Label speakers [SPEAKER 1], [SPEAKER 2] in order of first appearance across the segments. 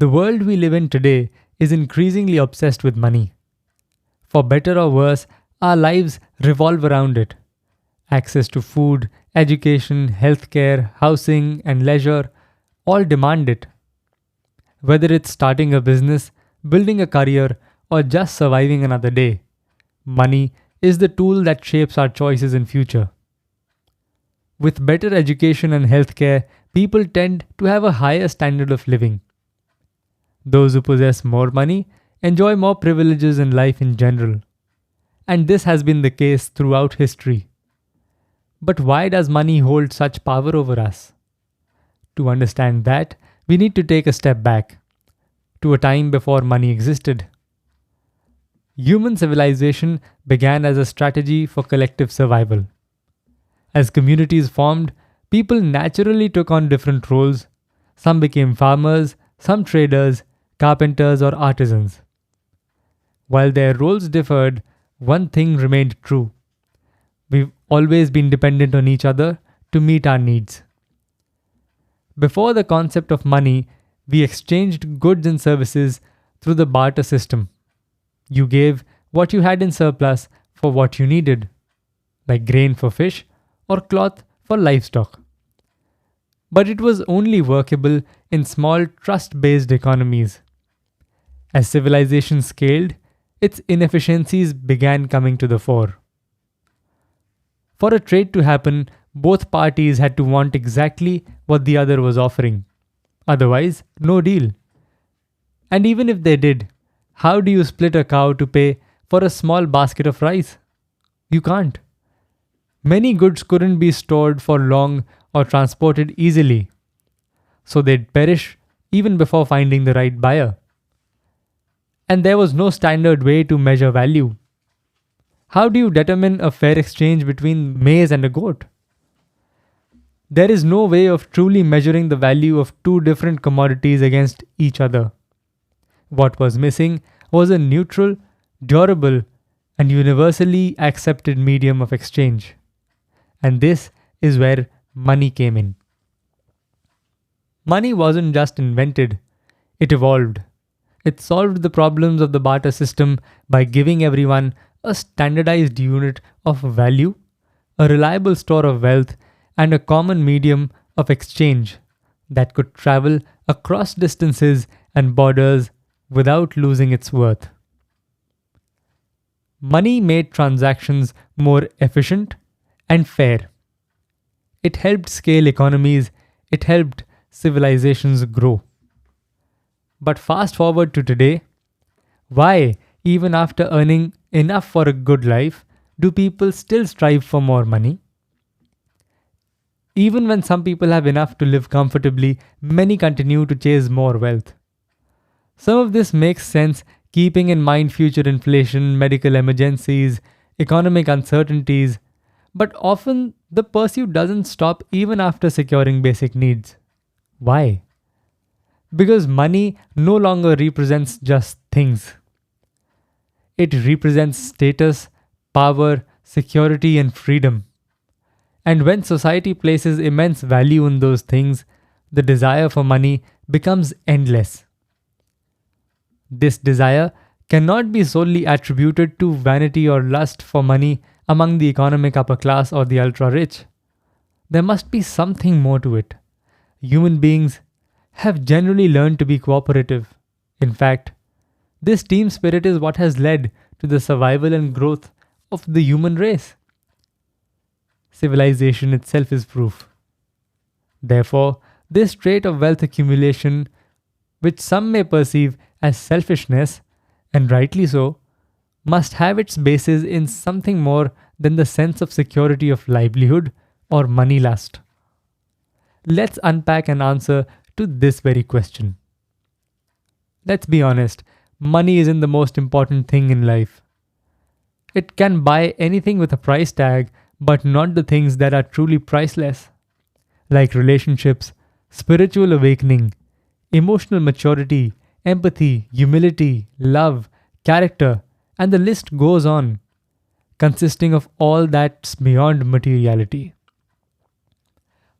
[SPEAKER 1] The world we live in today is increasingly obsessed with money. For better or worse, our lives revolve around it. Access to food, education, healthcare, housing, and leisure all demand it. Whether it's starting a business, building a career, or just surviving another day, money is the tool that shapes our choices in future. With better education and healthcare, people tend to have a higher standard of living. Those who possess more money enjoy more privileges in life in general. And this has been the case throughout history. But why does money hold such power over us? To understand that, we need to take a step back to a time before money existed. Human civilization began as a strategy for collective survival. As communities formed, people naturally took on different roles. Some became farmers, some traders, carpenters, or artisans. While their roles differed, one thing remained true. We've always been dependent on each other to meet our needs. Before the concept of money, we exchanged goods and services through the barter system. You gave what you had in surplus for what you needed, like grain for fish or cloth for livestock. But it was only workable in small trust-based economies. As civilization scaled, its inefficiencies began coming to the fore. For a trade to happen, both parties had to want exactly what the other was offering. Otherwise, no deal. And even if they did, how do you split a cow to pay for a small basket of rice? You can't. Many goods couldn't be stored for long or transported easily, so they'd perish even before finding the right buyer. And there was no standard way to measure value. How do you determine a fair exchange between maize and a goat? There is no way of truly measuring the value of two different commodities against each other. What was missing was a neutral, durable, and universally accepted medium of exchange. And this is where money came in. Money wasn't just invented, it evolved. It solved the problems of the barter system by giving everyone a standardized unit of value, a reliable store of wealth, and a common medium of exchange that could travel across distances and borders without losing its worth. Money made transactions more efficient and fair. It helped scale economies, it helped civilizations grow. But fast forward to today, why, even after earning enough for a good life, do people still strive for more money? Even when some people have enough to live comfortably, many continue to chase more wealth. Some of this makes sense keeping in mind future inflation, medical emergencies, economic uncertainties, but often the pursuit doesn't stop even after securing basic needs. Why? Because money no longer represents just things. It represents status, power, security, and freedom. And when society places immense value in those things, the desire for money becomes endless. This desire cannot be solely attributed to vanity or lust for money among the economic upper class or the ultra rich. There must be something more to it. Human beings have generally learned to be cooperative. In fact, this team spirit is what has led to the survival and growth of the human race. Civilization itself is proof. Therefore, this trait of wealth accumulation, which some may perceive as selfishness, and rightly so, must have its basis in something more than the sense of security of livelihood or money lust. Let's unpack an answer to this very question. Let's be honest, money isn't the most important thing in life. It can buy anything with a price tag, but not the things that are truly priceless, like relationships, spiritual awakening, emotional maturity, empathy, humility, love, character, and the list goes on, consisting of all that's beyond materiality.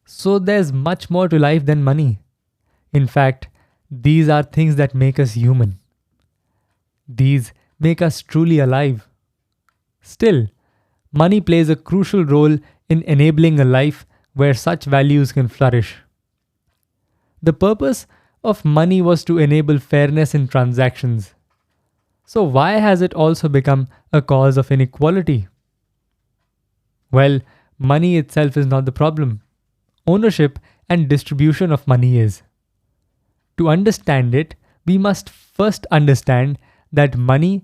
[SPEAKER 1] So there's much more to life than money. In fact, These are things that make us human. These make us truly alive. Still, money plays a crucial role in enabling a life where such values can flourish. The purpose of money was to enable fairness in transactions. So, why has it also become a cause of inequality? Well, money itself is not the problem. Ownership and distribution of money is. To understand it, we must first understand that money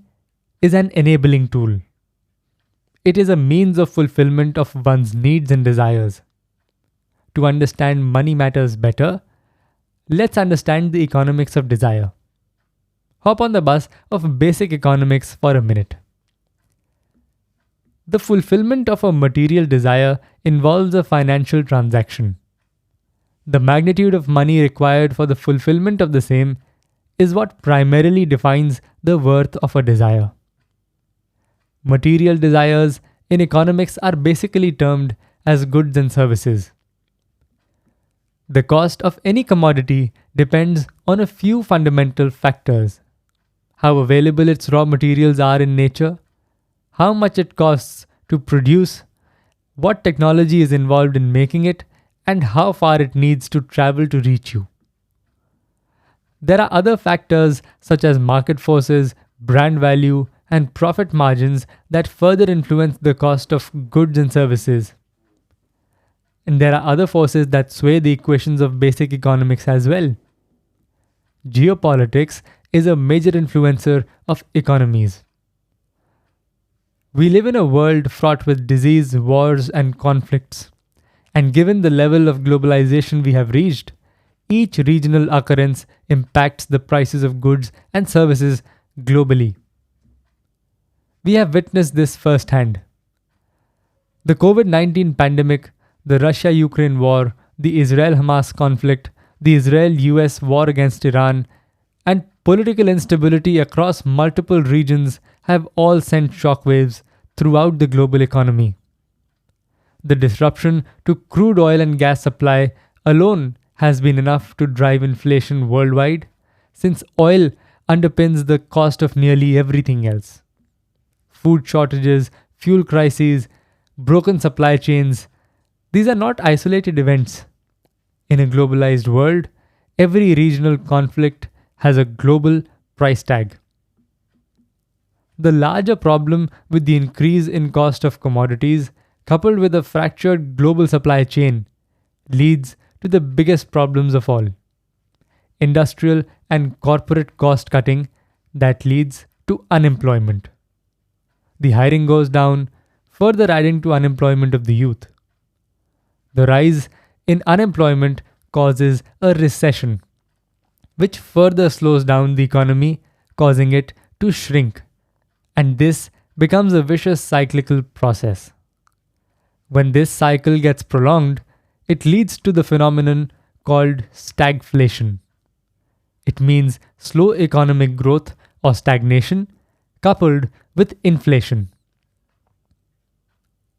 [SPEAKER 1] is an enabling tool. It is a means of fulfillment of one's needs and desires. To understand money matters better, let's understand the economics of desire. Hop on the bus of basic economics for a minute. The fulfillment of a material desire involves a financial transaction. The magnitude of money required for the fulfillment of the same is what primarily defines the worth of a desire. Material desires in economics are basically termed as goods and services. The cost of any commodity depends on a few fundamental factors: how available its raw materials are in nature, how much it costs to produce, what technology is involved in making it, and how far it needs to travel to reach you. There are other factors such as market forces, brand value, and profit margins that further influence the cost of goods and services. And there are other forces that sway the equations of basic economics as well. Geopolitics is a major influencer of economies. We live in a world fraught with disease, wars, and conflicts. And given the level of globalization we have reached, each regional occurrence impacts the prices of goods and services globally. We have witnessed this firsthand. The COVID-19 pandemic, the Russia-Ukraine war, the Israel-Hamas conflict, the Israel-US war against Iran, and political instability across multiple regions have all sent shockwaves throughout the global economy. The disruption to crude oil and gas supply alone has been enough to drive inflation worldwide, since oil underpins the cost of nearly everything else. Food shortages, fuel crises, broken supply chains, these are not isolated events. In a globalized world, every regional conflict has a global price tag. The larger problem with the increase in cost of commodities, coupled with a fractured global supply chain, leads to the biggest problems of all: industrial and corporate cost cutting that leads to unemployment. The hiring goes down, further adding to unemployment of the youth. The rise in unemployment causes a recession, which further slows down the economy, causing it to shrink. And this becomes a vicious cyclical process. When this cycle gets prolonged, it leads to the phenomenon called stagflation. It means slow economic growth or stagnation coupled with inflation.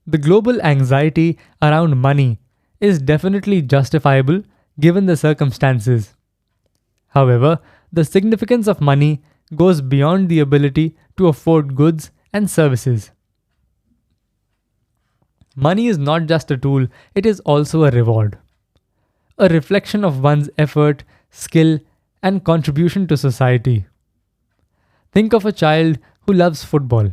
[SPEAKER 1] The global anxiety around money is definitely justifiable given the circumstances. However, the significance of money goes beyond the ability to afford goods and services. Money is not just a tool, it is also a reward, a reflection of one's effort, skill, and contribution to society. Think of a child who loves football.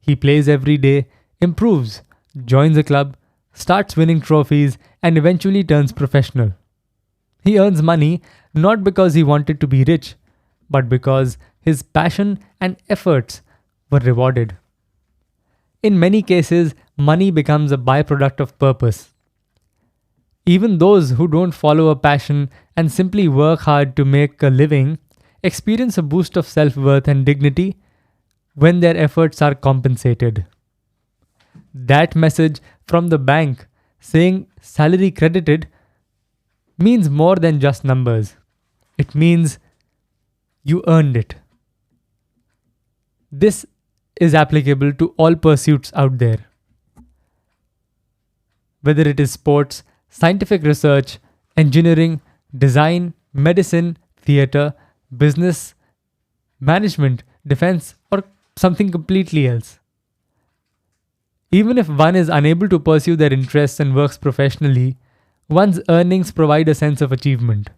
[SPEAKER 1] He plays every day, improves, joins a club, starts winning trophies, and eventually turns professional. He earns money not because he wanted to be rich, but because his passion and efforts were rewarded. In many cases, money becomes a byproduct of purpose. Even those who don't follow a passion and simply work hard to make a living experience a boost of self-worth and dignity when their efforts are compensated. That message from the bank saying salary credited means more than just numbers. It means you earned it. This is applicable to all pursuits out there. Whether it is sports, scientific research, engineering, design, medicine, theater, business, management, defense, or something completely else. Even if one is unable to pursue their interests and works professionally, one's earnings provide a sense of achievement.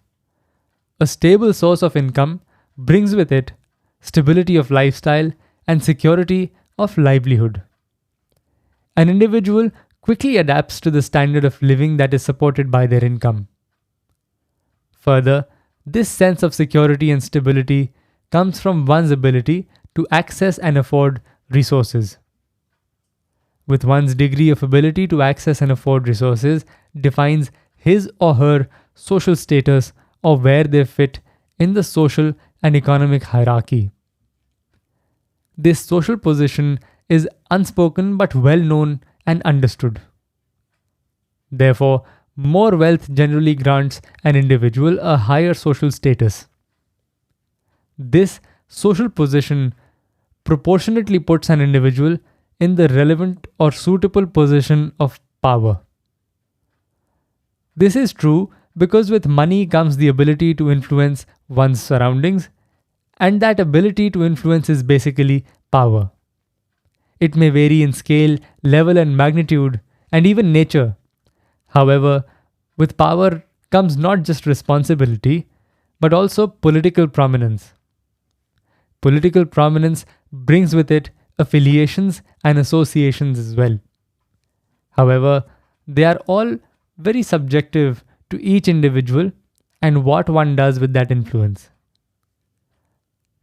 [SPEAKER 1] A stable source of income brings with it stability of lifestyle and security of livelihood. An individual quickly adapts to the standard of living that is supported by their income. Further, this sense of security and stability comes from one's ability to access and afford resources. With one's degree of ability to access and afford resources defines his or her social status or where they fit in the social and economic hierarchy. This social position is unspoken but well known and understood. Therefore, more wealth generally grants an individual a higher social status. This social position proportionately puts an individual in the relevant or suitable position of power. This is true because with money comes the ability to influence one's surroundings, and that ability to influence is basically power. It may vary in scale, level, and magnitude, and even nature. However, with power comes not just responsibility, but also political prominence. Political prominence brings with it affiliations and associations as well. However, they are all very subjective to each individual and what one does with that influence.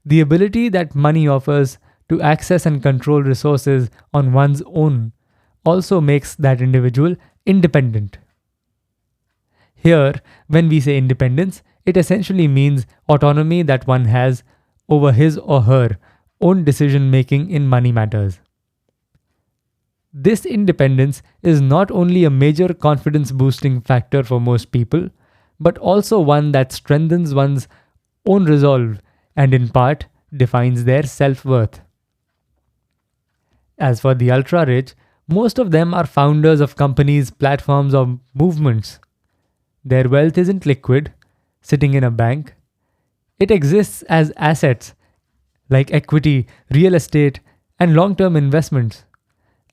[SPEAKER 1] The ability that money offers to access and control resources on one's own also makes that individual independent. Here, when we say independence, it essentially means autonomy that one has over his or her own decision making in money matters. This independence is not only a major confidence boosting factor for most people, but also one that strengthens one's own resolve and in part defines their self worth. As for the ultra rich, most of them are founders of companies, platforms, or movements. Their wealth isn't liquid, sitting in a bank. It exists as assets like equity, real estate, and long term investments,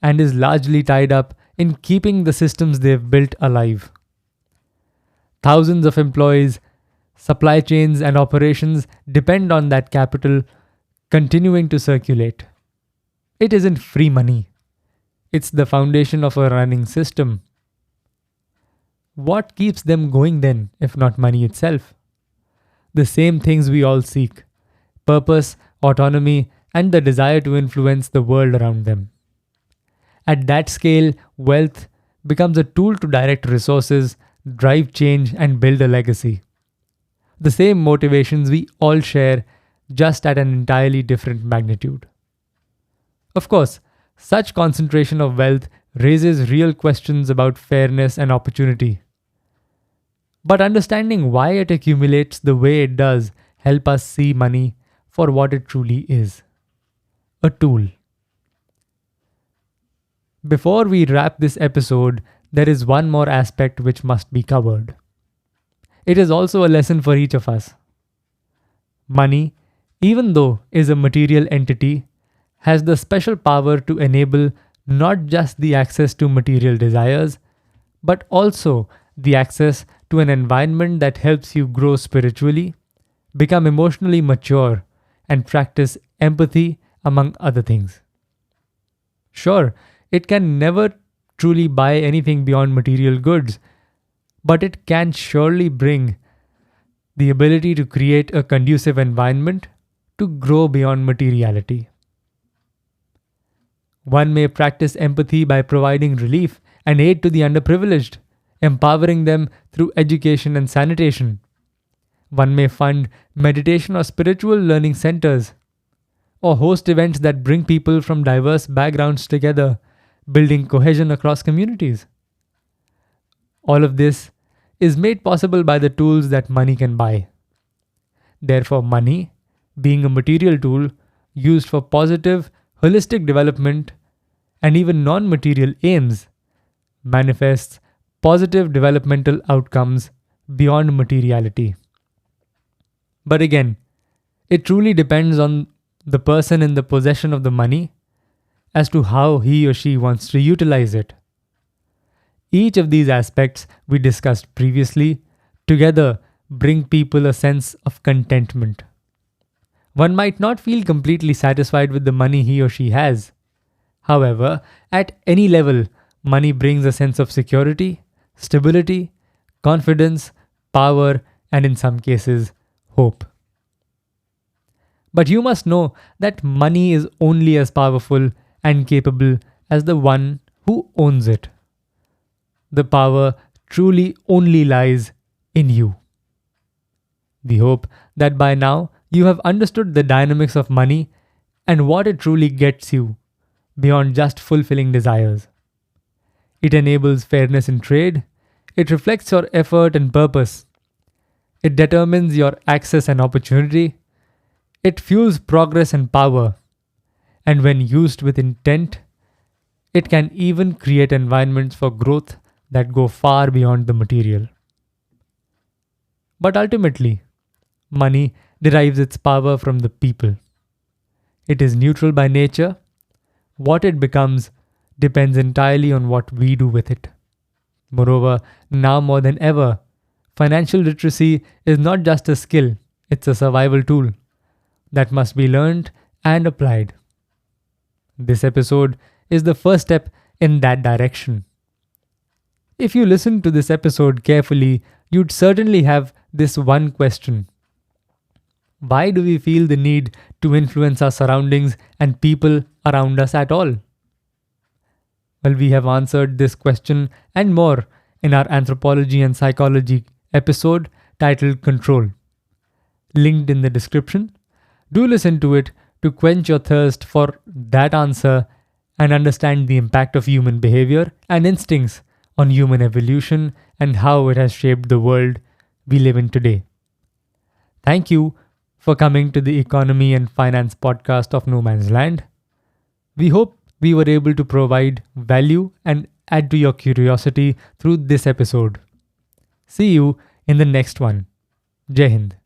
[SPEAKER 1] and is largely tied up in keeping the systems they've built alive. Thousands of employees, supply chains, and operations depend on that capital continuing to circulate. It isn't free money, it's the foundation of a running system. What keeps them going then, if not money itself? The same things we all seek: purpose, autonomy, and the desire to influence the world around them. At that scale, wealth becomes a tool to direct resources, drive change, and build a legacy. The same motivations we all share, just at an entirely different magnitude. Of course, such concentration of wealth raises real questions about fairness and opportunity. But understanding why it accumulates the way it does help us see money for what it truly is: a tool. Before we wrap this episode, there is one more aspect which must be covered. It is also a lesson for each of us. Money, even though is a material entity, has the special power to enable not just the access to material desires, but also the access to an environment that helps you grow spiritually, become emotionally mature, and practice empathy, among other things. Sure, it can never truly buy anything beyond material goods, but it can surely bring the ability to create a conducive environment to grow beyond materiality. One may practice empathy by providing relief and aid to the underprivileged, empowering them through education and sanitation. One may fund meditation or spiritual learning centers, or host events that bring people from diverse backgrounds together, building cohesion across communities. All of this is made possible by the tools that money can buy. Therefore, money, being a material tool used for positive, holistic development and even non material aims, manifests positive developmental outcomes beyond materiality. But again, it truly depends on the person in the possession of the money as to how he or she wants to utilize it. Each of these aspects we discussed previously together bring people a sense of contentment. One might not feel completely satisfied with the money he or she has. However, at any level, money brings a sense of security, stability, confidence, power, and in some cases, hope. But you must know that money is only as powerful and capable as the one who owns it. The power truly only lies in you. We hope that by now you have understood the dynamics of money and what it truly gets you beyond just fulfilling desires. It enables fairness in trade, it reflects your effort and purpose, it determines your access and opportunity, it fuels progress and power, and when used with intent, it can even create environments for growth that go far beyond the material. But ultimately, money derives its power from the people. It is neutral by nature. What it becomes depends entirely on what we do with it. Moreover, now more than ever, financial literacy is not just a skill, it's a survival tool that must be learned and applied. This episode is the first step in that direction. If you listen to this episode carefully, you'd certainly have this one question: why do we feel the need to influence our surroundings and people around us at all? Well, we have answered this question and more in our anthropology and psychology episode titled Control, linked in the description. Do listen to it to quench your thirst for that answer and understand the impact of human behavior and instincts on human evolution and how it has shaped the world we live in today. Thank you for coming to the Economy and Finance podcast of No Man's Land. We hope we were able to provide value and add to your curiosity through this episode. See you in the next one. Jai Hind.